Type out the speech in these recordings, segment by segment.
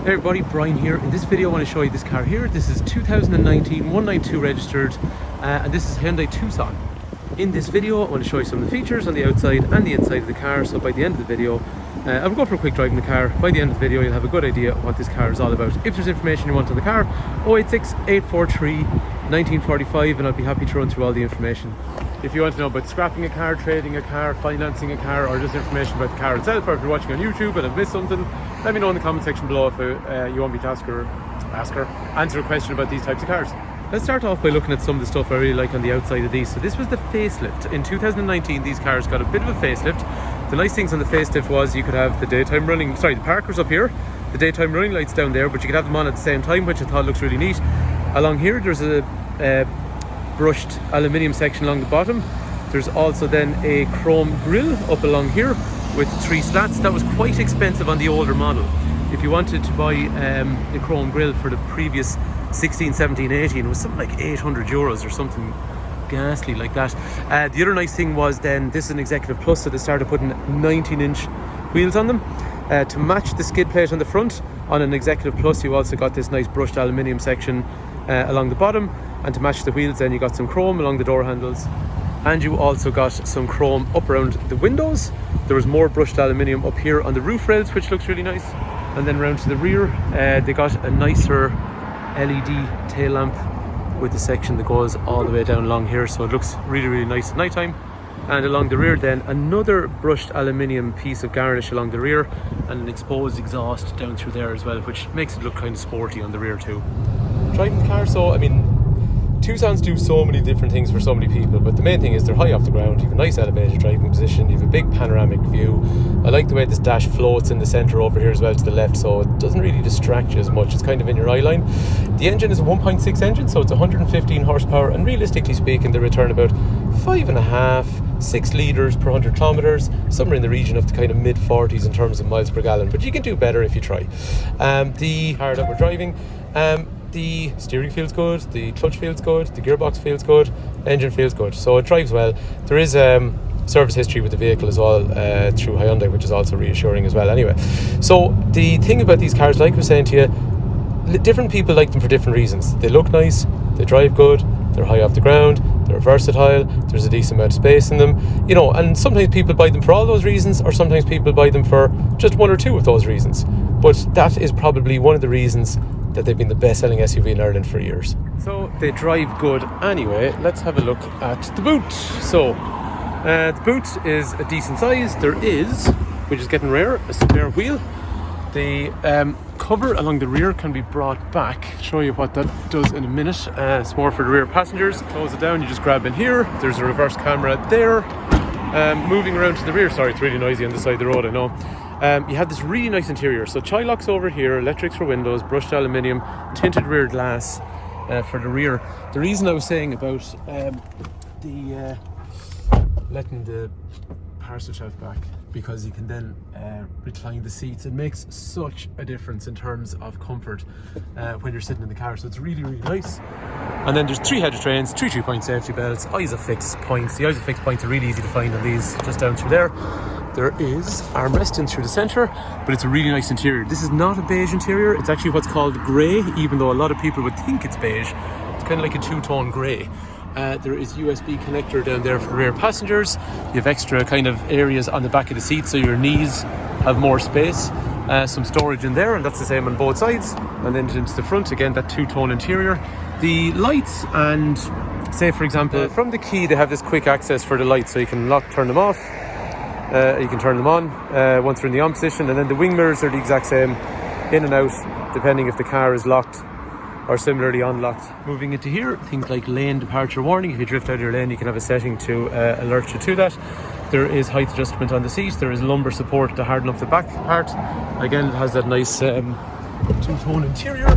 Hey everybody, Brian here. In this video I want to show you this car here. This is 2019 192 registered and this is Hyundai Tucson. In this video I want to show you some of the features on the outside and the inside of the car. So by the end of the video I will go for a quick drive in the car. By the end of the video you'll have a good idea of what this car is all about. If there's information you want on the car, 086 843 1945 and I'll be happy to run through all the information. If you want to know about scrapping a car, trading a car, financing a car, or just information about the car itself, or if you're watching on YouTube and I've missed something, let me know in the comment section below if you want me to answer a question about these types of cars. Let's start off by looking at some of the stuff I really like on the outside of these. So this was the facelift. In 2019 these cars got a bit of a facelift. The nice things on the facelift was you could have the the parkers up here, the daytime running lights down there, but you could have them on at the same time, which I thought looks really neat. Along here there's a brushed aluminium section along the bottom. There's also then a chrome grille up along here with 3 slats. That was quite expensive on the older model. If you wanted to buy the chrome grille for the previous 16, 17, 18, it was something like €800 or something ghastly like that. The other nice thing was then this is an Executive Plus, so they started putting 19-inch wheels on them to match the skid plate on the front. On an Executive Plus you also got this nice brushed aluminium section along the bottom, and to match the wheels then you got some chrome along the door handles, and you also got some chrome up around the windows. There was more brushed aluminium up here on the roof rails, which looks really nice. And then round to the rear they got a nicer LED tail lamp with the section that goes all the way down along here, so it looks really nice at night time. And along the rear then another brushed aluminium piece of garnish along the rear, and an exposed exhaust down through there as well, which makes it look kind of sporty on the rear too. Driving the car, so I mean Tucsons do so many different things for so many people, but the main thing is they're high off the ground. You have a nice elevated driving position, you have a big panoramic view. I like the way this dash floats in the centre over here as well to the left, so it doesn't really distract you as much. It's kind of in your eye line. The engine is a 1.6 engine, so it's 115 horsepower, and realistically speaking they return about 5.5-6 litres per 100 kilometres, somewhere in the region of the kind of mid 40s in terms of miles per gallon, but you can do better if you try. The car that we're driving, the steering feels good, the clutch feels good, the gearbox feels good, engine feels good, so it drives well. There is service history with the vehicle as well through Hyundai, which is also reassuring as well. Anyway, so the thing about these cars, like I was saying to you, different people like them for different reasons. They look nice, they drive good, they're high off the ground, they're versatile, there's a decent amount of space in them, you know, and sometimes people buy them for all those reasons, or sometimes people buy them for just one or two of those reasons. But that is probably one of the reasons that they've been the best-selling SUV in Ireland for years. So they drive good anyway. Let's have a look at the boot. So the boot is a decent size. There is, which is getting rare, a spare wheel. The cover along the rear can be brought back. I'll show you what that does in a minute. It's more for the rear passengers. Close it down, you just grab in here. There's a reverse camera there. Moving around to the rear, sorry, it's really noisy on the side of the road, I know. You have this really nice interior, so Chilocks over here, electrics for windows, brushed aluminium, tinted rear glass for the rear. The reason I was saying about letting the parcel shelf back, because you can then recline the seats. It makes such a difference in terms of comfort when you're sitting in the car, so it's really nice. And then there's 3 head restraints, 3 3-point safety belts, ISOFIX points. The ISOFIX points are really easy to find on these, just down through there. There is armrest in through the centre, but it's a really nice interior. This is not a beige interior, it's actually what's called grey, even though a lot of people would think it's beige. It's kind of like a two-tone grey. There is USB connector down there for the rear passengers. You have extra kind of areas on the back of the seat, so your knees have more space. Some storage in there, and that's the same on both sides. And then into the front, again, that two-tone interior. The lights, and say for example, from the key they have this quick access for the lights, so you can turn them off. You can turn them on once they're in the on position, and then the wing mirrors are the exact same, in and out, depending if the car is locked or similarly unlocked. Moving into here, things like lane departure warning. If you drift out of your lane, you can have a setting to alert you to that. There is height adjustment on the seat. There is lumbar support to harden up the back part. Again, it has that nice two-tone interior.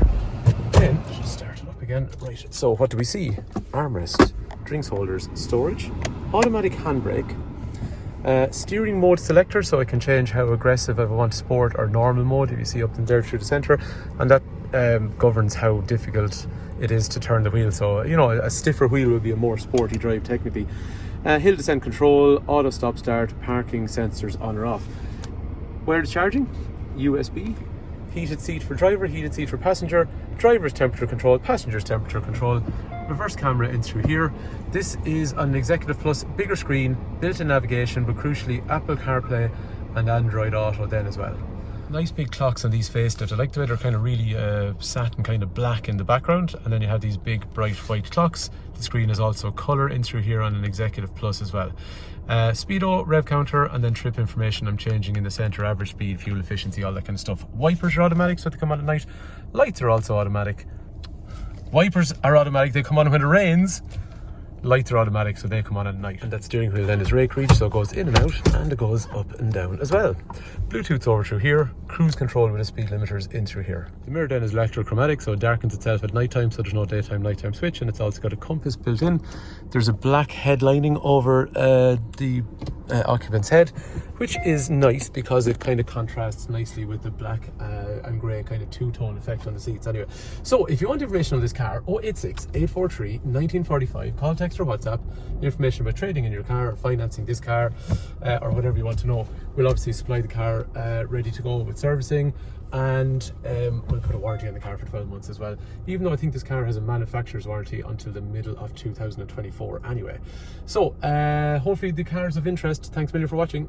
Then, just start it up again. Right, so what do we see? Armrest, drinks holders, storage, automatic handbrake, steering mode selector, so I can change how aggressive if I want sport or normal mode, if you see up in there through the centre, and that governs how difficult it is to turn the wheel. So, you know, a stiffer wheel would be a more sporty drive technically. Hill descent control, auto stop start, parking sensors on or off. Wireless charging, USB, heated seat for driver, heated seat for passenger, driver's temperature control, passenger's temperature control, reverse camera in through here. This is an Executive Plus, bigger screen, built-in navigation, but crucially Apple CarPlay and Android Auto then as well. Nice big clocks on these facelifts. I like the way they're kind of really satin kind of black in the background, and then you have these big bright white clocks. The screen is also colour in through here on an Executive Plus as well. Speedo, rev counter, and then trip information I'm changing in the centre, average speed, fuel efficiency, all that kind of stuff. Wipers are automatic, so they come on at night. Lights are also automatic. Wipers are automatic, they come on when it rains. Lights are automatic, so they come on at night. And that steering wheel then is rake reach, so it goes in and out, and it goes up and down as well. Bluetooth's over through here, cruise control with the speed limiters in through here. The mirror then is electrochromatic, so it darkens itself at night time, so there's no daytime nighttime switch, and it's also got a compass built in. There's a black headlining over the occupant's head, which is nice because it kind of contrasts nicely with the black and grey kind of two-tone effect on the seats anyway. So if you want information on this car, 086 843 1945, call, text or WhatsApp. Information about trading in your car or financing this car or whatever you want to know. We'll obviously supply the car ready to go with servicing, and we'll put a warranty on the car for 12 months as well, even though I think this car has a manufacturer's warranty until the middle of 2024 anyway. So hopefully the car is of interest. Thanks a million for watching.